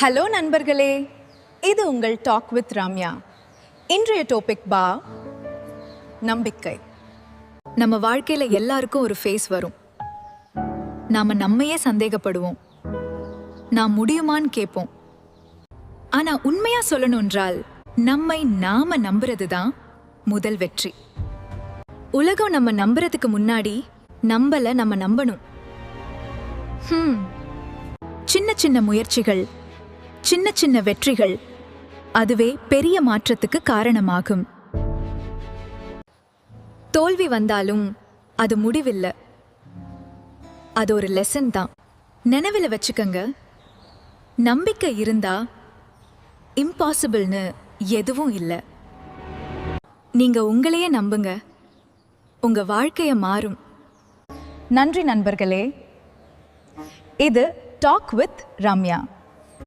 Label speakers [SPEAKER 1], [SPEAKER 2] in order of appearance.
[SPEAKER 1] Hello நண்பர்களே, இது உங்கள் டாக் வித் ரம்யா. இன்றைய டாபிக் நம்பிக்கை.
[SPEAKER 2] நம்ம வாழ்க்கையில எல்லாருக்கும் ஒரு ஃபேஸ் வரும். நாம நம்மையே சந்தேகப்படுவோம், நான் முடியுமான்னு கேட்போம். ஆனா உண்மையா சொல்லணும்ன்றால் நம்மை நாம நம்புறது தான் முதல் வெற்றி. உலகம் நம்ம நம்புறதுக்கு முன்னாடி நம்மள நம்ம நம்பணும். சின்ன சின்ன முயற்சிகள், சின்ன சின்ன வெற்றிகள், அதுவே பெரிய மாற்றத்துக்கு காரணமாகும். தோல்வி வந்தாலும் அது முடிவில்லை, அது ஒரு லெசன் தான். நினைவில் வச்சுக்கங்க, நம்பிக்கை இருந்தா இம்பாசிபிள்னு எதுவும் இல்லை. நீங்க உங்களையே நம்புங்க, உங்க வாழ்க்கைய மாறும்.
[SPEAKER 1] நன்றி நண்பர்களே. இது டாக் வித் ரம்யா.